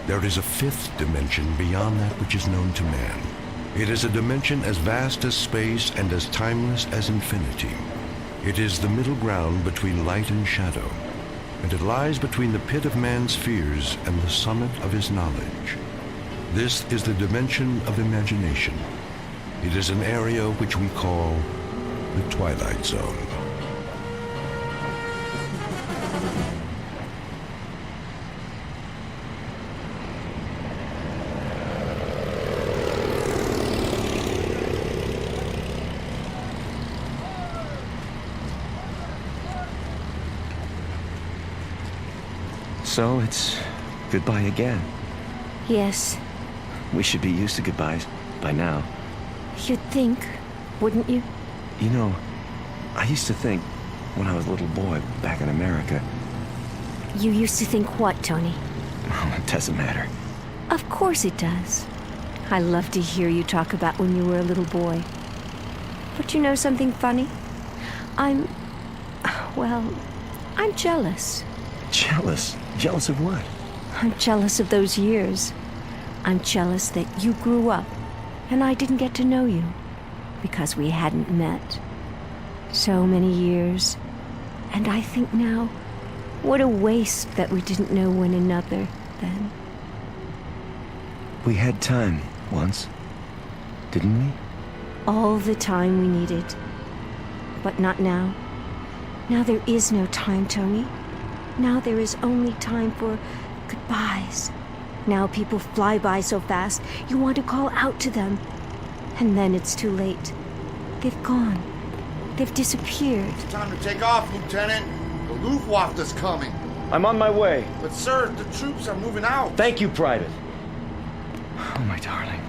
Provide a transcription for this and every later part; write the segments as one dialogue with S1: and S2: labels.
S1: There is a fifth dimension beyond that which is known to man. It is a dimension as vast as space and as timeless as infinity. It is the middle ground between light and shadow, and it lies between the pit of man's fears and the summit of his knowledge. This is the dimension of imagination. It is an area which we call the Twilight Zone.
S2: So it's goodbye again.
S3: Yes.
S2: We should be used to goodbyes by now.
S3: You'd think, wouldn't you?
S2: You know, I used to think when I was a little boy back in America.
S3: You used to think what, Tony?
S2: Oh, it doesn't matter.
S3: Of course it does. I love to hear you talk about when you were a little boy. But you know something funny? I'm jealous.
S2: Jealous? Jealous of what?
S3: I'm jealous of those years. I'm jealous that you grew up and I didn't get to know you because we hadn't met. So many years. And I think now, what a waste that we didn't know one another then.
S2: We had time once, didn't we?
S3: All the time we needed. But not now. Now there is no time, Tony. Now there is only time for goodbyes. Now people fly by so fast, you want to call out to them. And then it's too late. They've gone. They've disappeared.
S4: It's time to take off, Lieutenant. The Luftwaffe is coming.
S5: I'm on my way.
S4: But sir, the troops are moving out.
S5: Thank you, Private.
S2: Oh, my darling.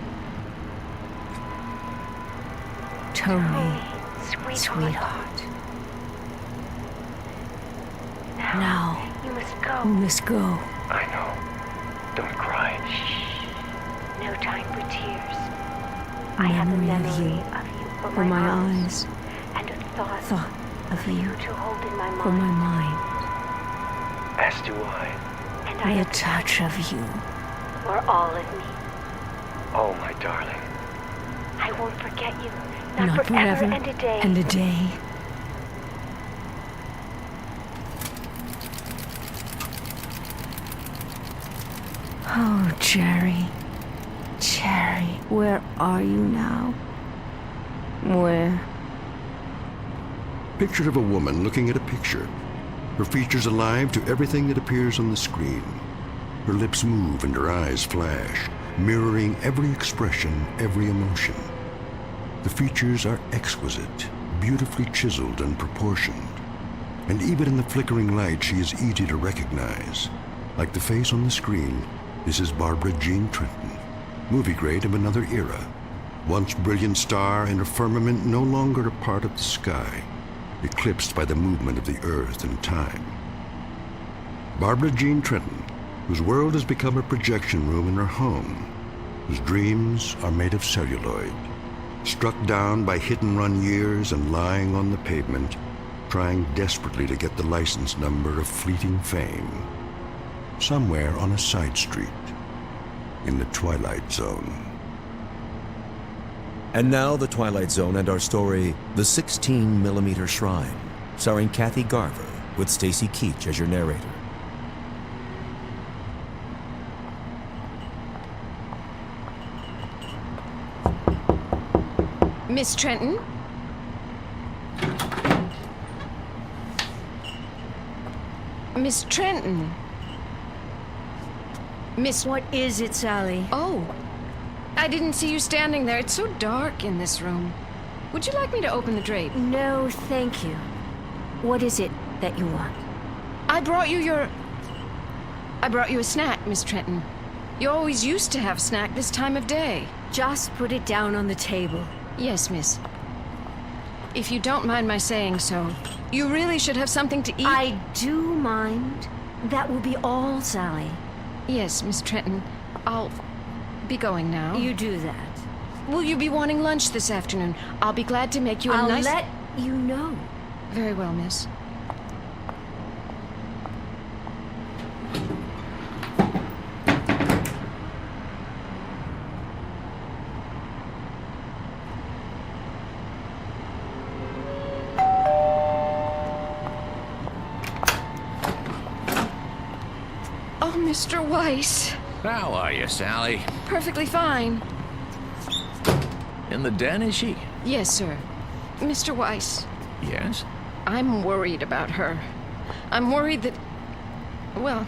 S3: Tony, sweetheart. Now,
S6: You must go.
S3: we must go.
S2: I know. Don't cry.
S6: No time for tears. I have a
S3: Memory of
S6: memory
S3: you
S6: of you
S3: for my eyes,
S6: and a thought
S3: thought of you
S6: to hold in my
S3: for my
S6: mind.
S3: mind,
S2: As do I.
S6: And I
S3: and a
S6: have
S3: touch of you.
S6: for all of me.
S2: Oh, my darling.
S6: I won't forget you.
S3: Not forever
S6: and a day.
S3: and a day. Oh, Jerry. Jerry, where are you now? Where?
S1: Picture of a woman looking at a picture. Her features alive to everything that appears on the screen. Her lips move and her eyes flash, mirroring every expression, every emotion. The features are exquisite, beautifully chiseled and proportioned. And even in the flickering light, she is easy to recognize. Like the face on the screen, this is Barbara Jean Trenton, movie grade of another era. Once brilliant star in a firmament no longer a part of the sky, eclipsed by the movement of the earth and time. Barbara Jean Trenton, whose world has become a projection room in her home, whose dreams are made of celluloid, struck down by hit-and-run years and lying on the pavement, trying desperately to get the license number of fleeting fame, somewhere on a side street in the Twilight Zone.
S7: And now the Twilight Zone and our story, The 16mm Shrine, starring Kathy Garver with Stacy Keach as your narrator.
S8: Miss Trenton? Miss Trenton? Miss...
S3: What is it, Sally?
S8: Oh. I didn't see you standing there. It's so dark in this room. Would you like me to open the drape?
S3: No, thank you. What is it that you want?
S8: I brought you a snack, Miss Trenton. You always used to have snack this time of day.
S3: Just put it down on the table.
S8: Yes, miss. If you don't mind my saying so, you really should have something to eat.
S3: I do mind. That will be all, Sally.
S8: Yes, Miss Trenton. I'll be going now.
S3: You do that.
S8: Will you be wanting lunch this afternoon? I'll be glad to make you a
S3: I'll
S8: nice...
S3: let you know.
S8: Very well, miss. Oh, Mr. Weiss.
S5: How are you, Sally?
S8: Perfectly fine.
S5: In the den, is she?
S8: Yes, sir. Mr. Weiss,
S5: Yes?
S8: I'm worried about her. I'm worried that... Well,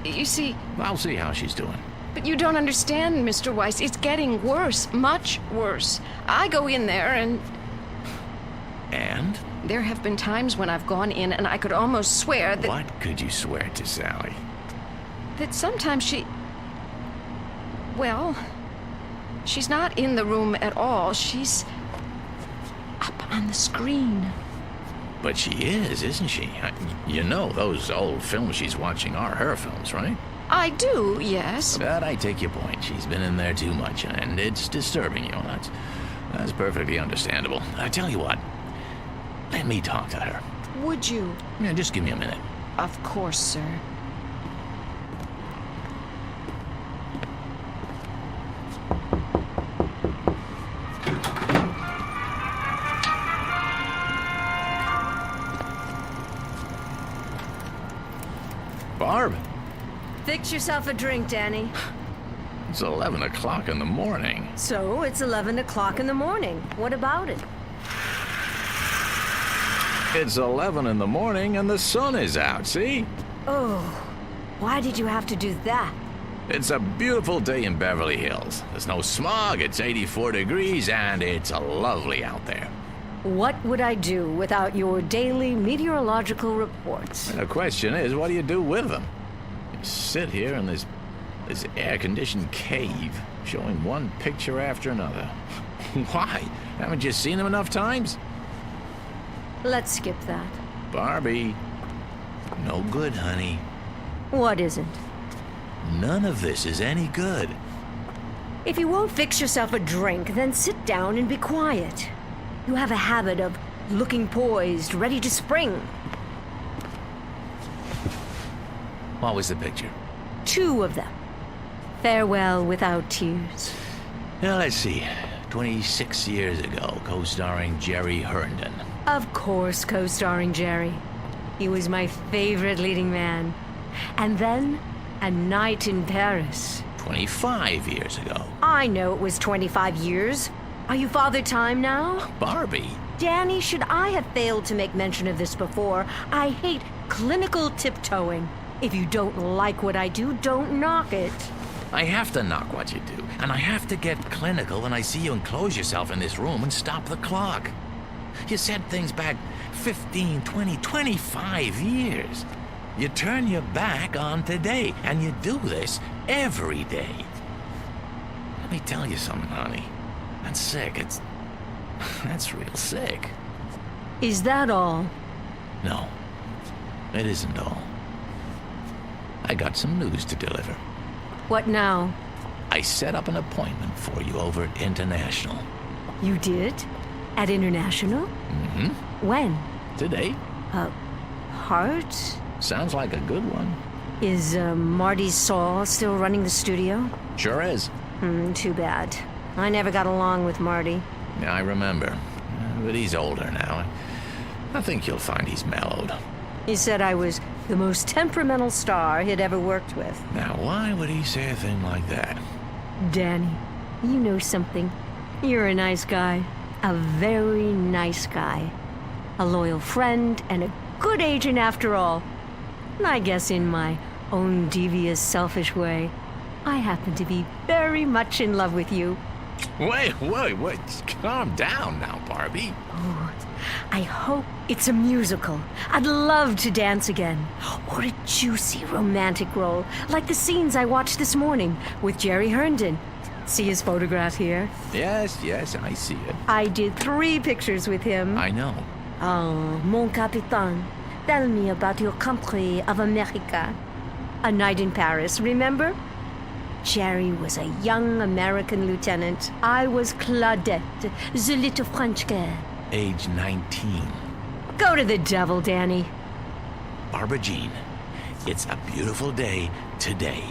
S8: you see...
S5: I'll see how she's doing.
S8: But you don't understand, Mr. Weiss. It's getting worse. Much worse. I go in there and...
S5: And?
S8: There have been times when I've gone in and I could almost swear that...
S5: What could you swear to, Sally?
S8: That sometimes she... Well... She's not in the room at all. She's... up on the screen.
S5: But she is, isn't she? You know those old films she's watching are her films, right?
S8: I do, yes.
S5: But I take your point. She's been in there too much, and it's disturbing you. That's perfectly understandable. I tell you what. Let me talk to her.
S8: Would you?
S5: Yeah, just give me a minute.
S8: Of course, sir.
S5: Barb,
S3: Fix yourself a drink, Danny.
S5: it's 11 o'clock in the morning.
S3: So, it's 11 o'clock in the morning. What about it?
S5: It's 11 in the morning and the sun is out, see?
S3: Oh, why did you have to do that?
S5: It's a beautiful day in Beverly Hills. There's no smog, it's 84 degrees, and it's lovely out there.
S3: What would I do without your daily meteorological reports?
S5: And the question is, what do you do with them? You sit here in this air-conditioned cave, showing one picture after another. Why? Haven't you seen them enough times?
S3: Let's skip that.
S5: Barbie, no good, honey.
S3: What isn't?
S5: None of this is any good.
S3: If you won't fix yourself a drink, then sit down and be quiet. You have a habit of looking poised, ready to spring.
S5: What was the picture?
S3: 2 of them. Farewell without tears.
S5: Now, let's see. 26 years ago, co-starring Jerry Herndon.
S3: Of course, co-starring Jerry. He was my favorite leading man. And then, A Night in Paris.
S5: 25 years ago.
S3: I know it was 25 years. Are you Father Time now?
S5: Barbie.
S3: Danny, should I have failed to make mention of this before, I hate clinical tiptoeing. If you don't like what I do, don't knock it.
S5: I have to knock what you do, and I have to get clinical when I see you enclose yourself in this room and stop the clock. You said things back 15, 20, 25 years. You turn your back on today, and you do this every day. Let me tell you something, honey. That's sick. That's real sick.
S3: Is that all?
S5: No, it isn't all. I got some news to deliver.
S3: What now?
S5: I set up an appointment for you over at International.
S3: You did? At International?
S5: Mm-hmm.
S3: When?
S5: Today.
S3: Heart?
S5: Sounds like a good one.
S3: Is Marty Saul still running the studio?
S5: Sure is.
S3: Too bad. I never got along with Marty.
S5: Yeah, I remember. But he's older now. I think you'll find he's mellowed.
S3: He said I was the most temperamental star he'd ever worked with.
S5: Now, why would he say a thing like that?
S3: Danny, you know something. You're a nice guy. A very nice guy. A loyal friend and a good agent after all. And I guess in my own devious, selfish way, I happen to be very much in love with you.
S5: Wait. Calm down now, Barbie.
S3: Oh, I hope it's a musical. I'd love to dance again. Or a juicy romantic role, like the scenes I watched this morning with Jerry Herndon. See his photograph here?
S5: Yes, I see it.
S3: I did 3 pictures with him.
S5: I know.
S3: Oh, mon capitaine, tell me about your country of America. A Night in Paris, remember? Jerry was a young American lieutenant. I was Claudette, the little French girl.
S5: Age 19.
S3: Go to the devil, Danny.
S5: Barbara Jean, it's a beautiful day today.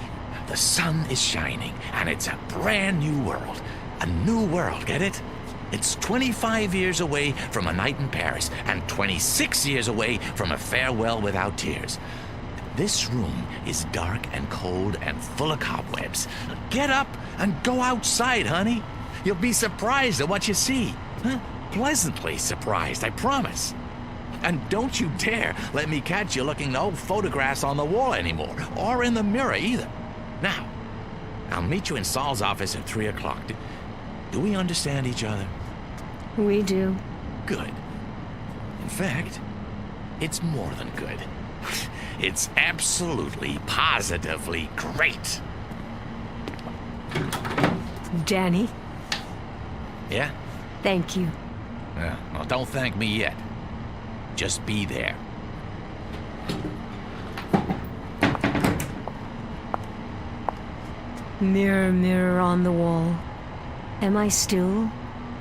S5: The sun is shining, and it's a brand new world. A new world, get it? It's 25 years away from A Night in Paris, and 26 years away from A Farewell Without Tears. This room is dark and cold and full of cobwebs. Get up and go outside, honey. You'll be surprised at what you see. Huh? Pleasantly surprised, I promise. And don't you dare let me catch you looking at old photographs on the wall anymore, or in the mirror either. Now, I'll meet you in Saul's office at 3 o'clock. Do we understand each other?
S3: We do.
S5: Good. In fact, it's more than good. It's absolutely, positively great.
S3: Danny,
S5: Yeah?
S3: thank you.
S5: Well, don't thank me yet. Just be there.
S3: Mirror, mirror on the wall, am I still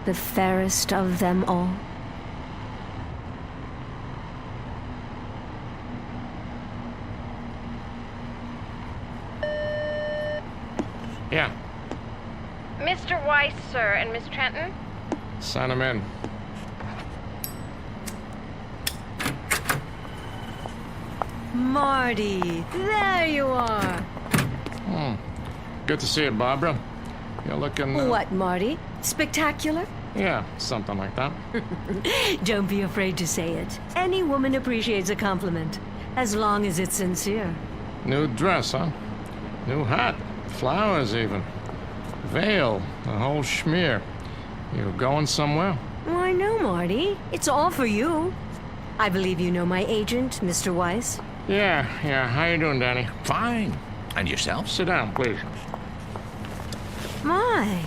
S3: the fairest of them all?
S9: Yeah,
S8: Mr. Weiss, sir, and Miss Trenton?
S9: sign him in.
S3: Marty, there you are.
S9: Good to see you, Barbara. You're looking...
S3: What, Marty? Spectacular?
S9: Yeah, something like that.
S3: Don't be afraid to say it. Any woman appreciates a compliment, as long as it's sincere.
S9: New dress, huh? New hat. Flowers, even. Veil. The whole schmear. You going somewhere?
S3: Why, no, Marty. It's all for you. I believe you know my agent, Mr. Weiss.
S9: Yeah. How you doing, Danny?
S5: Fine. And yourself?
S9: Sit down, please.
S3: My,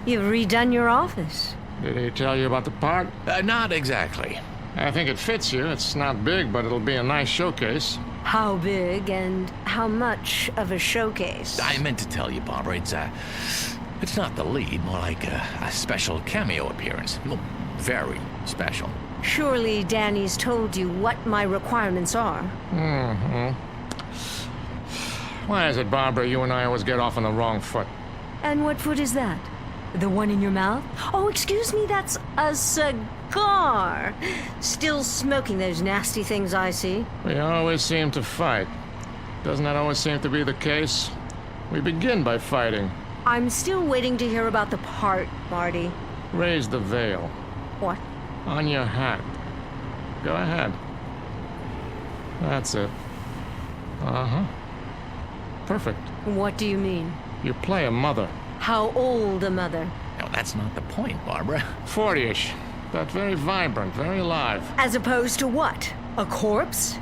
S3: you've redone your office.
S9: Did he tell you about the part?
S5: Not exactly.
S9: I think it fits you. It's not big, but it'll be a nice showcase.
S3: How big and how much of a showcase?
S5: I meant to tell you, Barbara, it's not the lead, more like a special cameo appearance. Well, very special.
S3: Surely Danny's told you what my requirements are.
S9: Why is it, Barbara, you and I always get off on the wrong foot?
S3: And what foot is that? The one in your mouth? Oh, excuse me, that's a cigar. Still smoking those nasty things I see.
S9: We always seem to fight. Doesn't that always seem to be the case? We begin by fighting.
S3: I'm still waiting to hear about the part, Marty.
S9: Raise the veil.
S3: What?
S9: On your hat. Go ahead. That's it. Uh-huh. Perfect.
S3: What do you mean?
S9: You play a mother.
S3: How old a mother?
S5: No, that's not the point, Barbara.
S9: 40-ish. But very vibrant, very alive.
S3: As opposed to what? A corpse?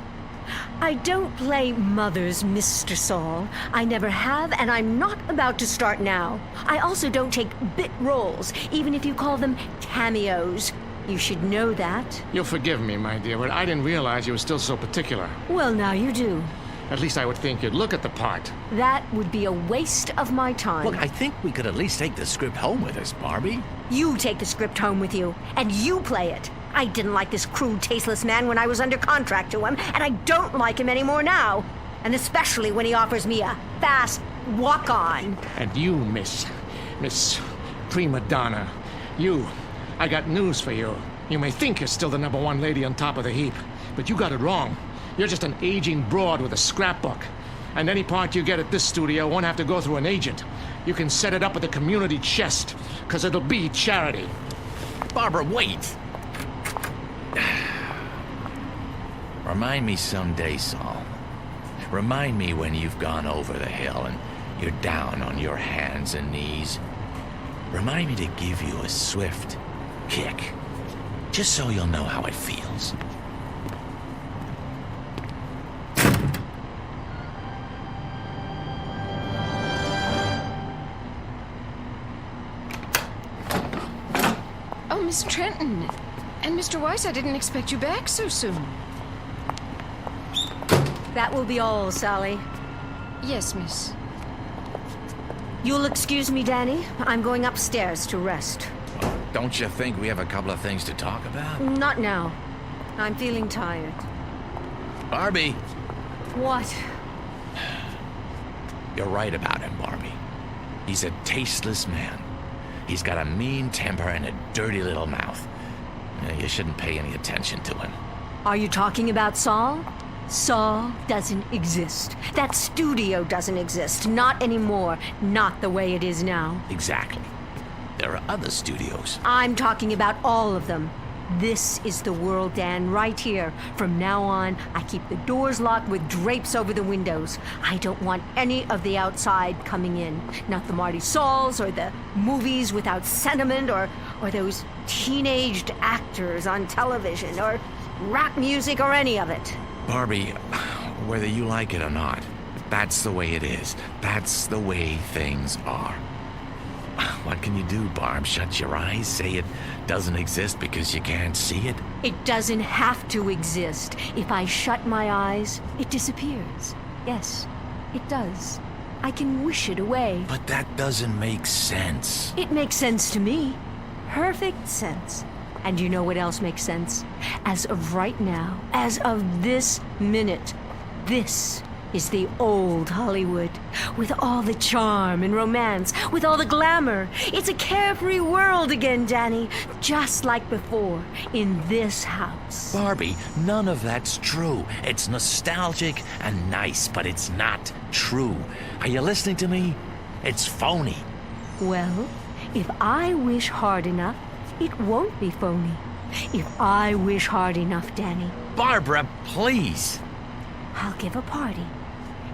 S3: I don't play mothers, Mr. Saul. I never have, and I'm not about to start now. I also don't take bit roles, even if you call them cameos. You should know that.
S9: You'll forgive me, my dear, but I didn't realize you were still so particular.
S3: Well, now you do.
S9: At least I would think you'd look at the part.
S3: That would be a waste of my time.
S5: Look, I think we could at least take the script home with us, Barbie.
S3: You take the script home with you, and you play it. I didn't like this crude, tasteless man when I was under contract to him, and I don't like him anymore now. And especially when he offers me a fast walk-on.
S9: And you, Miss Prima Donna, I got news for you. You may think you're still the #1 lady on top of the heap, but you got it wrong. You're just an aging broad with a scrapbook. And any part you get at this studio won't have to go through an agent. You can set it up at the community chest, because it'll be charity.
S5: Barbara, wait! Remind me someday, Saul. Remind me when you've gone over the hill and you're down on your hands and knees. Remind me to give you a swift kick, just so you'll know how it feels.
S8: Oh, Miss Trenton. And Mr. Weiss, I didn't expect you back so soon.
S3: That will be all, Sally.
S8: Yes, miss.
S3: You'll excuse me, Danny. I'm going upstairs to rest.
S5: Don't you think we have a couple of things to talk about?
S3: Not now. I'm feeling tired.
S5: Barbie!
S3: What?
S5: You're right about him, Barbie. He's a tasteless man. He's got a mean temper and a dirty little mouth. You shouldn't pay any attention to him.
S3: Are you talking about Saul? Saul doesn't exist. That studio doesn't exist. Not anymore. Not the way it is now.
S5: Exactly. There are other studios.
S3: I'm talking about all of them. This is the world, Dan, right here. From now on, I keep the doors locked with drapes over the windows. I don't want any of the outside coming in. Not the Marty Sauls or the movies without sentiment or those teenaged actors on television or rap music or any of it.
S5: Barbie, whether you like it or not, that's the way it is. That's the way things are. What can you do, Barb? Shut your eyes? Say it doesn't exist because you can't see it?
S3: It doesn't have to exist. If I shut my eyes, it disappears. Yes, it does. I can wish it away.
S5: But that doesn't make sense.
S3: It makes sense to me. Perfect sense. And you know what else makes sense? As of right now, as of this minute, this is the old Hollywood, with all the charm and romance, with all the glamour. It's a carefree world again, Danny, just like before, in this house.
S5: Barbie, none of that's true. It's nostalgic and nice, but it's not true. Are you listening to me? It's phony.
S3: Well, if I wish hard enough, it won't be phony. If I wish hard enough, Danny.
S5: Barbara, please.
S3: I'll give a party.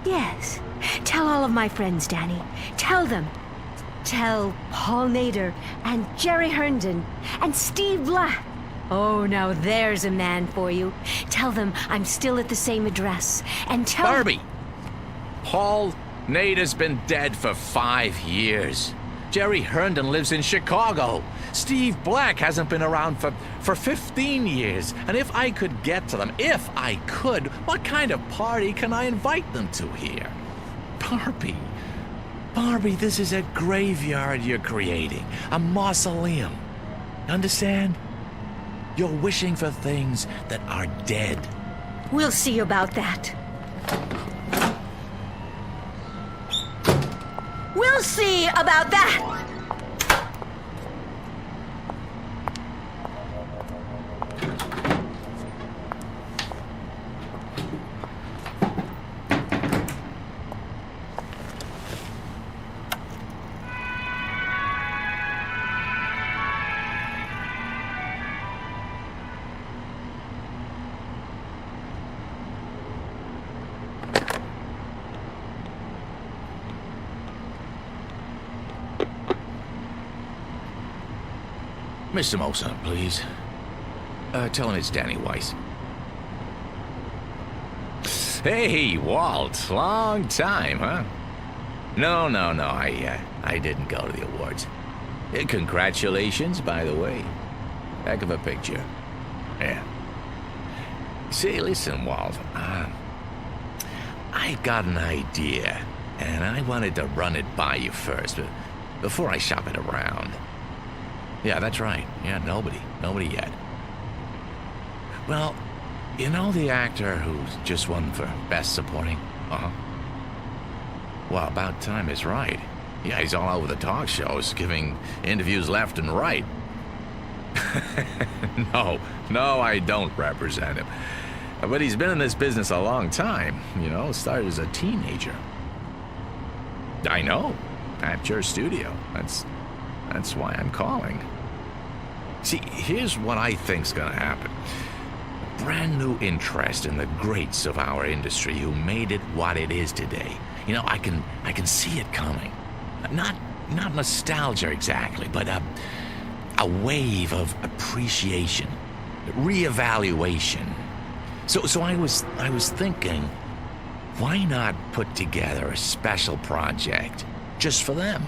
S3: Yes. Tell all of my friends, Danny. Tell them. Tell Paul Nader and Jerry Herndon and Steve Black. Oh, now there's a man for you. Tell them I'm still at the same address. And tell
S5: Barbie! Paul Nader's been dead for 5 years. Jerry Herndon lives in Chicago. Steve Black hasn't been around for 15 years. And if I could get to them, if I could, what kind of party can I invite them to here? Barbie, this is a graveyard you're creating. A mausoleum. Understand? You're wishing for things that are dead.
S3: We'll see about that. We'll see about that!
S5: Mr. Moson, please. Tell him it's Danny Weiss. Hey, Walt. Long time, huh? No. I didn't go to the awards. Congratulations, by the way. Heck of a picture. Yeah. See, listen, Walt. I got an idea, and I wanted to run it by you first, before I shop it around. Yeah, that's right. Yeah, nobody yet. Well, you know the actor who's just won for Best Supporting? Uh-huh. Well, About Time is right. Yeah, he's all over the talk shows, giving interviews left and right. No, I don't represent him. But he's been in this business a long time, started as a teenager. I know, at your studio. That's why I'm calling. See, here's what I think's gonna happen. A brand new interest in the greats of our industry who made it what it is today. I can see it coming. Not nostalgia exactly, but a wave of appreciation, reevaluation. So I was thinking, why not put together a special project just for them?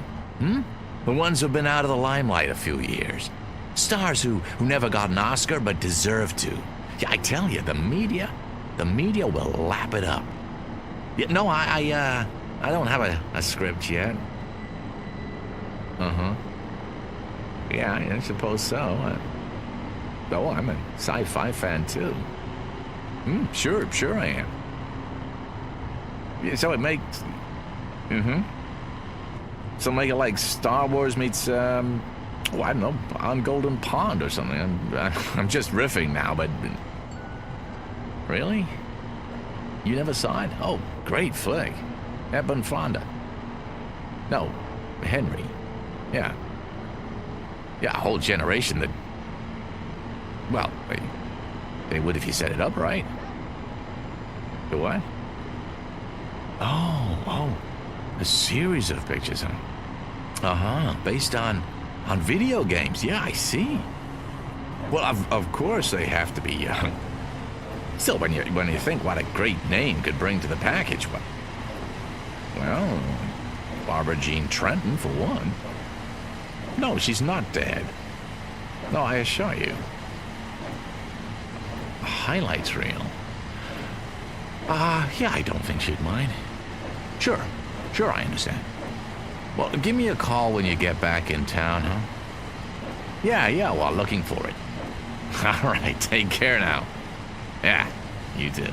S5: The ones who've been out of the limelight a few years. Stars who never got an Oscar but deserve to. Yeah, I tell you, the media will lap it up. Yeah, no, I don't have a script yet. Uh-huh. Yeah, I suppose so. I'm a sci-fi fan too. Sure I am. Yeah, so it makes... So make it like Star Wars meets, I don't know, on Golden Pond or something. I'm just riffing now, but... Really? You never saw it? Oh, great flick. Eben Fonda. No, Henry. Yeah. Yeah, a whole generation that... Well, they would if you set it up right. The what? Oh, a series of pictures, huh? Uh-huh, based on video games. Yeah, I see. Well, of course they have to be young. Still, when you think what a great name could bring to the package, well, Barbara Jean Trenton, for one. No, she's not dead. No, I assure you. A highlights reel. Yeah, I don't think she'd mind. Sure, I understand. Well, give me a call when you get back in town, huh? Yeah, well, looking for it. All right, take care now. Yeah, you too.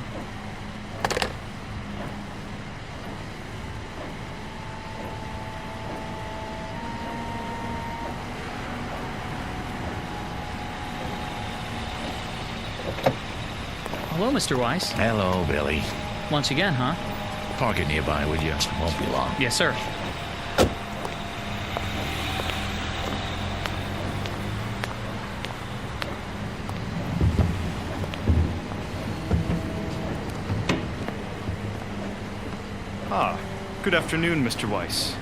S10: Hello, Mr. Weiss.
S5: Hello, Billy.
S10: Once again, huh?
S5: Park it nearby, would you? Won't be long.
S10: Yes, sir.
S11: Good afternoon, Mr. Weiss.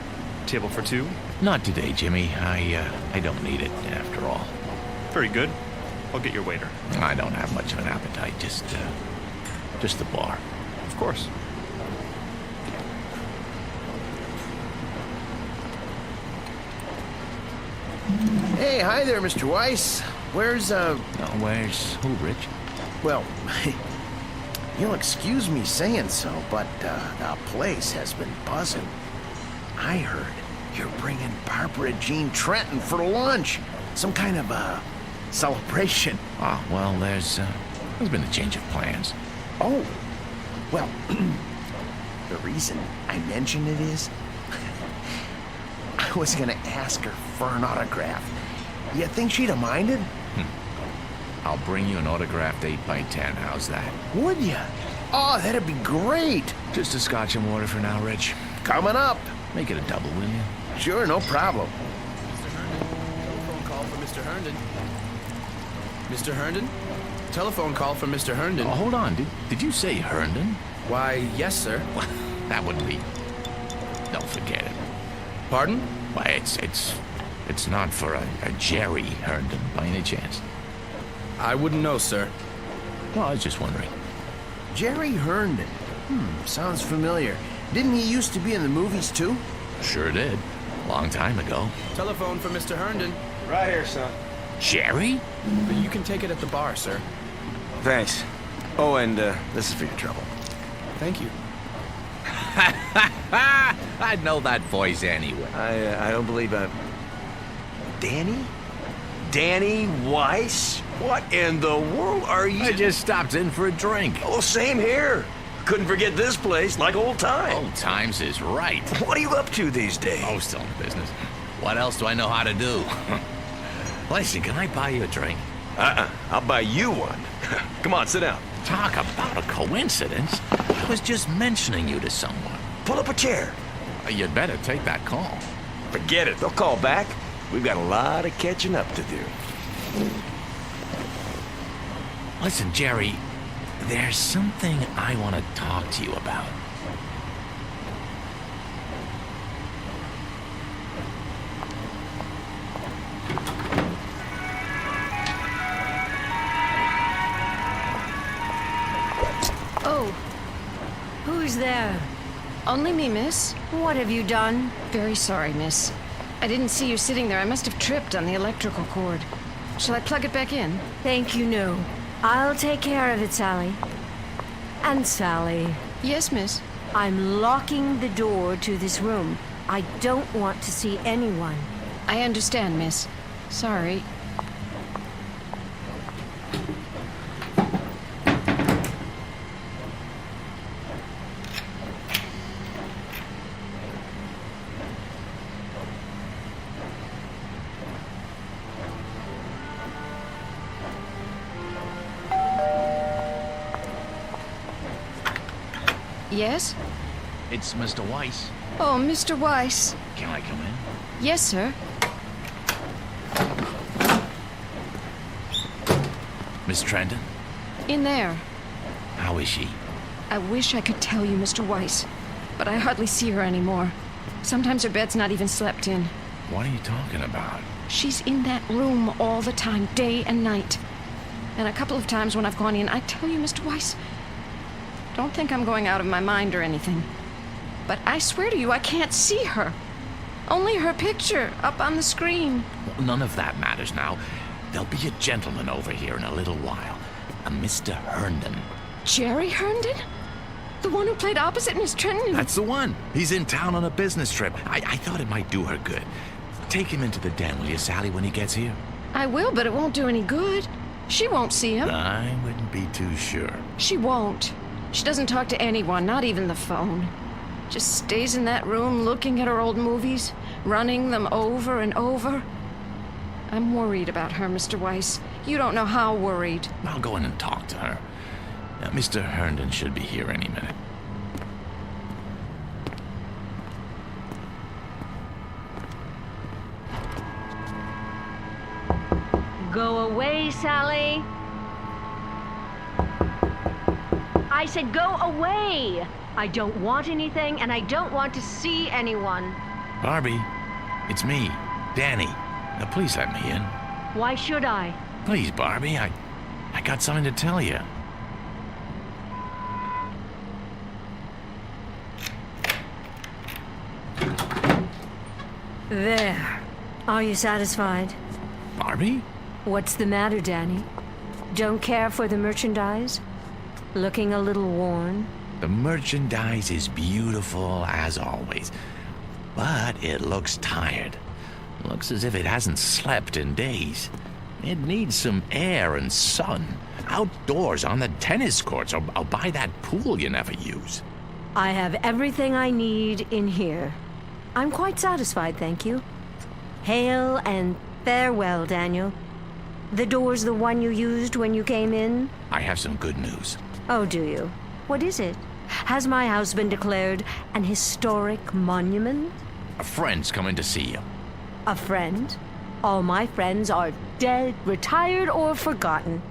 S11: Table for two?
S5: Not today, Jimmy. I don't need it, after all.
S11: Very good. I'll get your waiter.
S5: I don't have much of an appetite, just the bar.
S11: Of course.
S12: Hey, hi there, Mr. Weiss. Where's
S5: Where's who, Rich?
S12: Well, you'll excuse me saying so, but the place has been buzzing. I heard you're bringing Barbara Jean Trenton for lunch. Some kind of celebration.
S5: Ah, well, there's been a change of plans.
S12: Oh, well, the reason I mention it is I was gonna ask her for an autograph. You think she'd have minded?
S5: I'll bring you an autographed 8x10. How's that?
S12: Would ya? Oh, that'd be great.
S5: Just a scotch and water for now, Rich.
S12: Coming up.
S5: Make it a double, will you?
S12: Sure, no problem.
S13: Mr. Herndon, telephone call for Mr. Herndon. Mr. Herndon? Telephone call from Mr. Herndon.
S5: Oh, hold on. Did you say Herndon?
S13: Why, yes, sir.
S5: Well, that would be... Don't forget it.
S13: Pardon?
S5: Why, it's not for a Jerry Herndon, by any chance.
S13: I wouldn't know, sir.
S5: Well, I was just wondering.
S12: Jerry Herndon. Sounds familiar. Didn't he used to be in the movies, too?
S5: Sure did. Long time ago.
S13: Telephone for Mr. Herndon.
S4: Right here, son.
S5: Jerry?
S13: But you can take it at the bar, sir.
S2: Thanks. Oh, and this is for your trouble.
S13: Thank you.
S5: I'd know that voice anyway.
S2: I don't believe Danny? Danny Weiss? What in the world are you...
S5: I just stopped in for a drink.
S2: Oh, same here. Couldn't forget this place like old times.
S5: Old times is right.
S2: What are you up to these days?
S5: Oh, still in the business. What else do I know how to do? Listen, can I buy you a drink?
S2: I'll buy you one. Come on, sit down.
S5: Talk about a coincidence. I was just mentioning you to someone.
S2: Pull up a chair.
S5: You'd better take that call.
S2: Forget it. They'll call back. We've got a lot of catching up to do.
S5: Listen, Jerry, there's something I want to talk to you about.
S3: Oh, who's there?
S8: Only me, miss.
S3: What have you done?
S8: Very sorry, miss. I didn't see you sitting there. I must have tripped on the electrical cord. Shall I plug it back in?
S3: Thank you, no. I'll take care of it, Sally. And Sally,
S8: Yes, miss.
S3: I'm locking the door to this room. I don't want to see anyone.
S8: I understand, miss. Sorry. Yes?
S5: It's Mr. Weiss.
S8: Oh, Mr. Weiss.
S5: Can I come in?
S8: Yes, sir.
S5: Miss Trenton?
S8: In there.
S5: How is she?
S8: I wish I could tell you, Mr. Weiss, but I hardly see her anymore. Sometimes her bed's not even slept in.
S5: What are you talking about?
S8: She's in that room all the time, day and night. And a couple of times when I've gone in, I tell you, Mr. Weiss, don't think I'm going out of my mind or anything, but I swear to you, I can't see her. Only her picture up on the screen.
S5: Well, none of that matters now. There'll be a gentleman over here in a little while. A Mr. Herndon.
S8: Jerry Herndon? The one who played opposite Miss Trenton?
S5: That's the one. He's in town on a business trip. I thought it might do her good. Take him into the den, will you, Sally, when he gets here?
S8: I will, but it won't do any good. She won't see him.
S5: I wouldn't be too sure.
S8: She won't. She doesn't talk to anyone, not even the phone. Just stays in that room looking at her old movies, running them over and over. I'm worried about her, Mr. Weiss. You don't know how worried.
S5: I'll go in and talk to her. Now, Mr. Herndon should be here any minute.
S6: Go away, Sally. I said go away. I don't want anything, and I don't want to see anyone.
S5: Barbie, it's me, Danny. Now, please let me in.
S6: Why should I?
S5: Please, Barbie, I got something to tell you.
S3: There. Are you satisfied?
S5: Barbie?
S3: What's the matter, Danny? Don't care for the merchandise? Looking a little worn?
S5: The merchandise is beautiful as always, but it looks tired. Looks as if it hasn't slept in days. It needs some air and sun. Outdoors on the tennis courts or by that pool you never use.
S3: I have everything I need in here. I'm quite satisfied, thank you. Hail and farewell, Daniel. The door's the one you used when you came in?
S5: I have some good news.
S3: Oh, do you? What is it? Has my house been declared an historic monument?
S5: A friend's coming to see you.
S3: A friend? All my friends are dead, retired, or forgotten.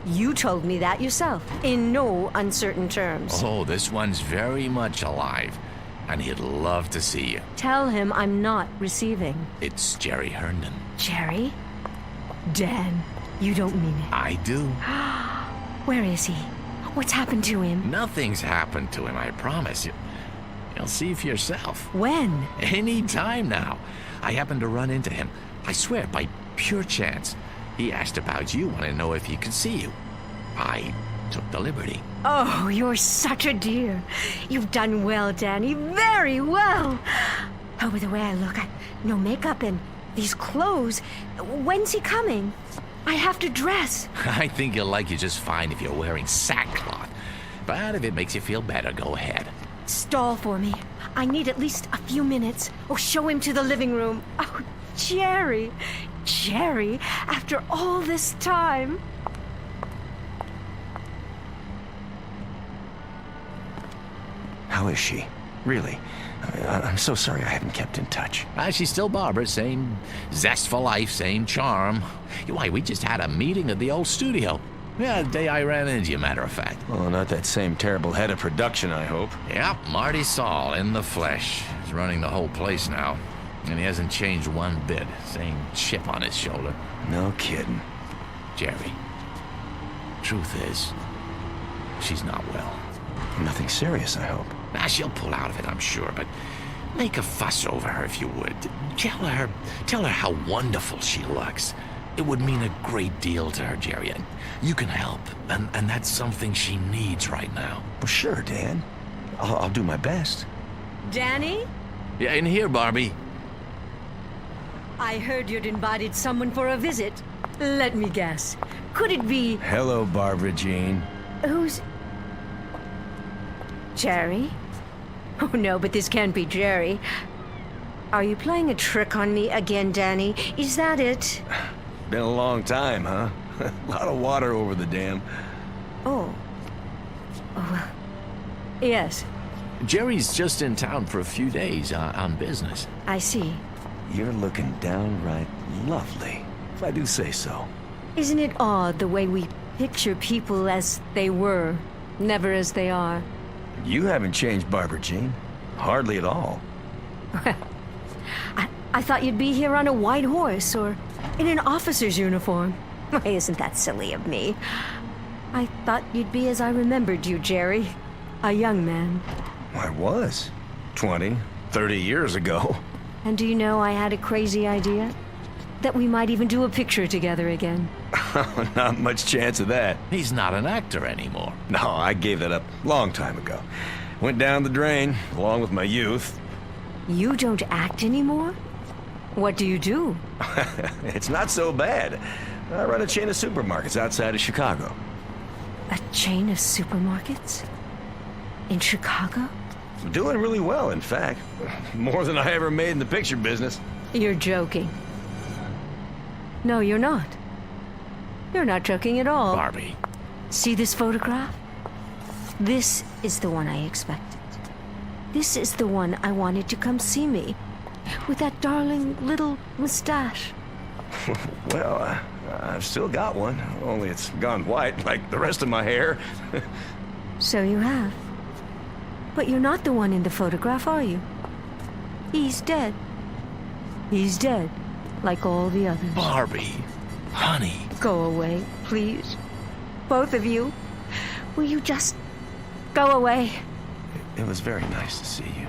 S3: You told me that yourself, in no uncertain terms.
S5: Oh, this one's very much alive, and he'd love to see you.
S3: Tell him I'm not receiving.
S5: It's Jerry Herndon.
S3: Jerry? Dan, you don't mean it.
S5: I do.
S3: Where is he? What's happened to him?
S5: Nothing's happened to him, I promise you. You'll see for yourself.
S3: When?
S5: Any time now. I happened to run into him. I swear, by pure chance. He asked about you, wanted to know if he could see you. I took the liberty.
S3: Oh, you're such a dear. You've done well, Danny. Very well. Oh, by the way I look, no makeup and these clothes. When's he coming? I have to dress.
S5: I think he'll like you just fine if you're wearing sackcloth. But if it makes you feel better, go ahead.
S3: Stall for me. I need at least a few minutes. Oh, show him to the living room. Oh, Jerry. Jerry, after all this time.
S12: How is she? Really? I'm so sorry I haven't kept in touch.
S5: She's still Barbara, same zest for life, same charm. Why, we just had a meeting at the old studio. Yeah, the day I ran into you, matter of fact.
S12: Well, not that same terrible head of production, I hope.
S5: Yep, Marty Saul, in the flesh. He's running the whole place now. And he hasn't changed one bit. Same chip on his shoulder.
S12: No kidding.
S5: Jerry, truth is, she's not well.
S12: Nothing serious, I hope.
S5: She'll pull out of it, I'm sure, but make a fuss over her if you would. Tell her how wonderful she looks. It would mean a great deal to her, Jerry. And you can help, and that's something she needs right now.
S12: Well, sure, Dan. I'll do my best.
S3: Danny?
S5: Yeah, in here, Barbie.
S3: I heard you'd invited someone for a visit. Let me guess. Could it be...
S12: Hello, Barbara Jean.
S3: Who's... Jerry? Oh, no, but this can't be Jerry. Are you playing a trick on me again, Danny? Is that it?
S12: Been a long time, huh? A lot of water over the dam.
S3: Oh. Oh, well. Yes,
S5: Jerry's just in town for a few days on business.
S3: I see.
S7: You're looking downright lovely, if I do say so.
S3: Isn't it odd the way we picture people as they were, never as they are?
S7: You haven't changed, Barbara Jean. Hardly at all.
S3: I thought you'd be here on a white horse or in an officer's uniform. Why, isn't that silly of me? I thought you'd be as I remembered you, Jerry. A young man.
S7: I was. 20, 30 years ago.
S3: And do you know I had a crazy idea? That we might even do a picture together again.
S7: Not much chance of that.
S5: He's not an actor anymore.
S7: No, I gave that up long time ago. Went down the drain, along with my youth.
S3: You don't act anymore? What do you do?
S7: It's not so bad. I run a chain of supermarkets outside of Chicago.
S3: A chain of supermarkets? In Chicago?
S7: I'm doing really well, in fact. More than I ever made in the picture business.
S3: You're joking. No, you're not. You're not joking at all.
S5: Barbie.
S3: See this photograph? This is the one I expected. This is the one I wanted to come see me. With that darling little mustache.
S7: Well, I've still got one. Only it's gone white, like the rest of my hair.
S3: So you have. But you're not the one in the photograph, are you? He's dead. He's dead, like all the others.
S5: Barbie. Honey.
S3: Go away, please. Both of you. Will you just go away?
S7: It was very nice to see you.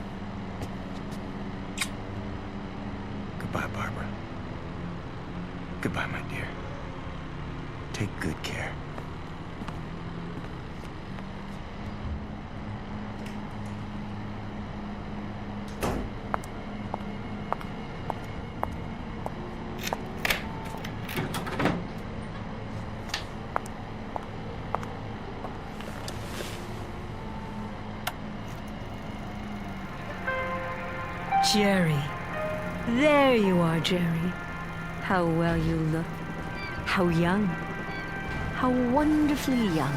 S7: Goodbye, Barbara. Goodbye, my dear. Take good care.
S3: Jerry. There you are, Jerry. How well you look. How young. How wonderfully young.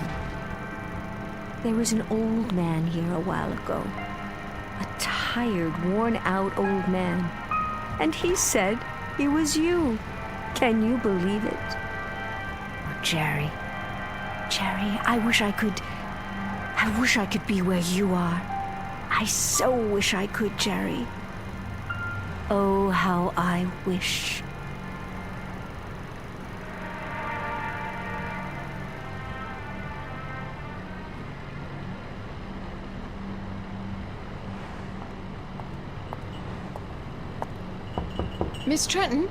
S3: There was an old man here a while ago. A tired, worn-out old man. And he said he was you. Can you believe it? Oh, Jerry. Jerry, I wish I could be where you are. I so wish I could, Jerry. Oh, how I wish.
S8: Miss Trenton?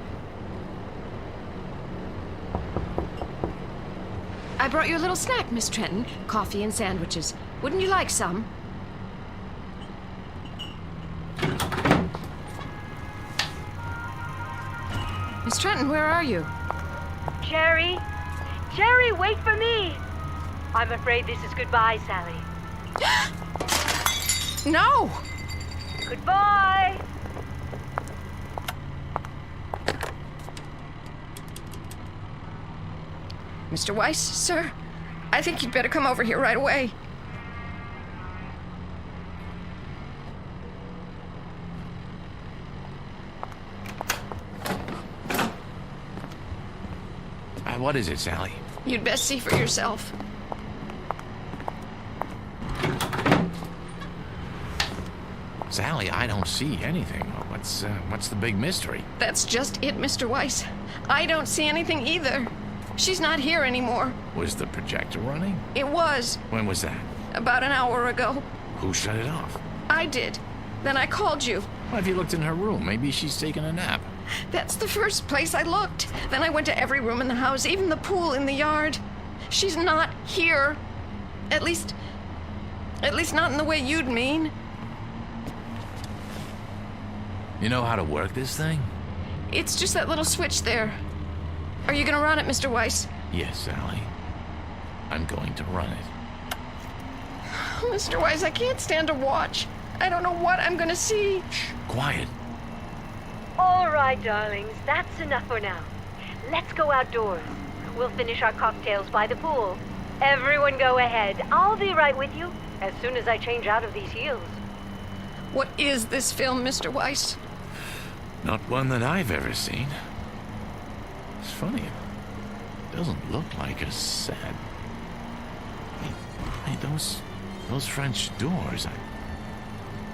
S8: I brought you a little snack, Miss Trenton. Coffee and sandwiches. Wouldn't you like some? Miss Trenton, where are you?
S6: Jerry? Jerry, wait for me! I'm afraid this is goodbye, Sally.
S8: No!
S6: Goodbye!
S8: Mr. Weiss, sir, I think you'd better come over here right away.
S5: What is it, Sally?
S8: You'd best see for yourself.
S5: Sally, I don't see anything. What's the big mystery?
S8: That's just it, Mr. Weiss. I don't see anything either. She's not here anymore.
S5: Was the projector running?
S8: It was.
S5: When was that?
S8: About an hour ago.
S5: Who shut it off?
S8: I did. Then I called you.
S5: Well, have you looked in her room? Maybe she's taking a nap.
S8: That's the first place I looked. Then I went to every room in the house, even the pool in the yard. She's not here. At least not in the way you'd mean.
S5: You know how to work this thing?
S8: It's just that little switch there. Are you gonna run it, Mr. Weiss?
S5: Yes, Sally. I'm going to run it.
S8: Mr. Weiss, I can't stand to watch. I don't know what I'm gonna see.
S5: Shh, quiet.
S6: All right, darlings, that's enough for now. Let's go outdoors. We'll finish our cocktails by the pool. Everyone go ahead. I'll be right with you. as soon as I change out of these heels.
S8: What is this film, Mr. Weiss?
S5: Not one that I've ever seen. It's funny. It doesn't look like a set. Hey, those French doors.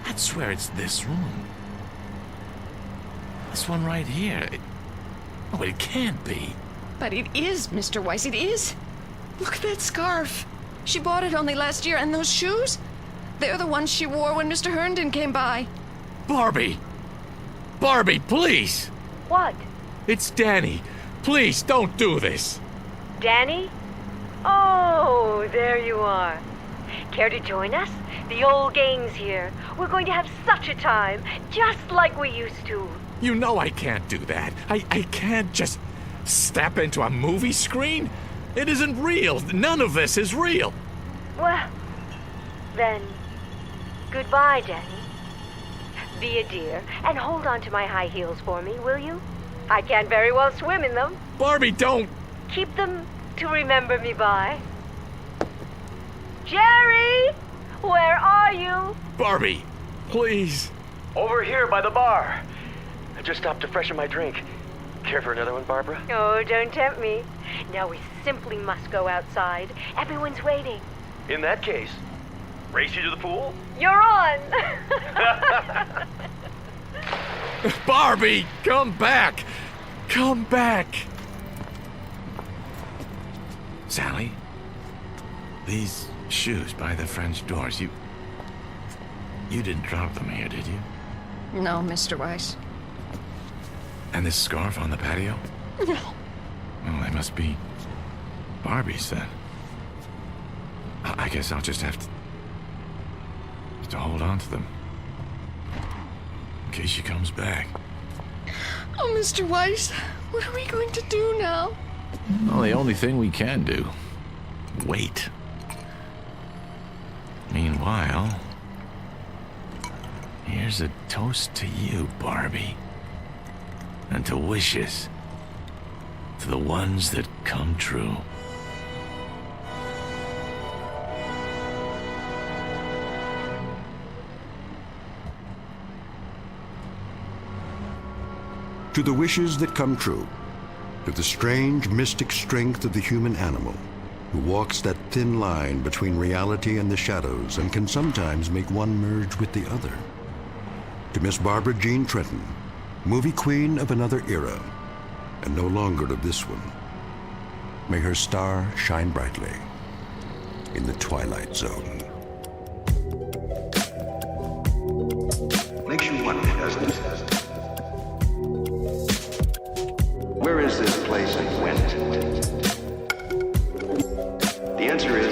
S5: I'd swear it's this room. This one right here. Oh, it can't be.
S8: But it is, Mr. Weiss, it is. Look at that scarf. She bought it only last year, and those shoes? They're the ones she wore when Mr. Herndon came by.
S5: Barbie! Barbie, please!
S6: What?
S5: It's Danny. Please, don't do this.
S6: Danny? Oh, there you are. Care to join us? The old gang's here. We're going to have such a time, just like we used to.
S5: You know I can't do that. I can't just step into a movie screen. It isn't real. None of this is real.
S6: Well, then, goodbye, Danny. Be a dear, and hold on to my high heels for me, will you? I can't very well swim in them.
S5: Barbie, don't!
S6: Keep them to remember me by. Jerry! Where are you?
S5: Barbie, please.
S14: Over here by the bar. I just stopped to freshen my drink. Care for another one, Barbara?
S6: Oh, don't tempt me. Now we simply must go outside. Everyone's waiting.
S14: In that case, race you to the pool?
S6: You're on!
S5: Barbie, come back! Come back! Sally, these shoes by the French doors, you didn't drop them here, did you?
S8: No, Mr. Weiss.
S5: And this scarf on the patio?
S8: No.
S5: Well, they must be Barbie's then. I guess I'll just have to hold on to them. In case she comes back.
S8: Oh, Mr. Weiss, what are we going to do now?
S5: Well, the only thing we can do. Wait. Meanwhile, here's a toast to you, Barbie. And to wishes. To the ones that come true.
S1: To the wishes that come true. To the strange, mystic strength of the human animal, who walks that thin line between reality and the shadows and can sometimes make one merge with the other. To Miss Barbara Jean Trenton, movie queen of another era, and no longer of this one. May her star shine brightly in the Twilight Zone.
S15: Makes you wonder, doesn't it? Where is this place and when? The answer is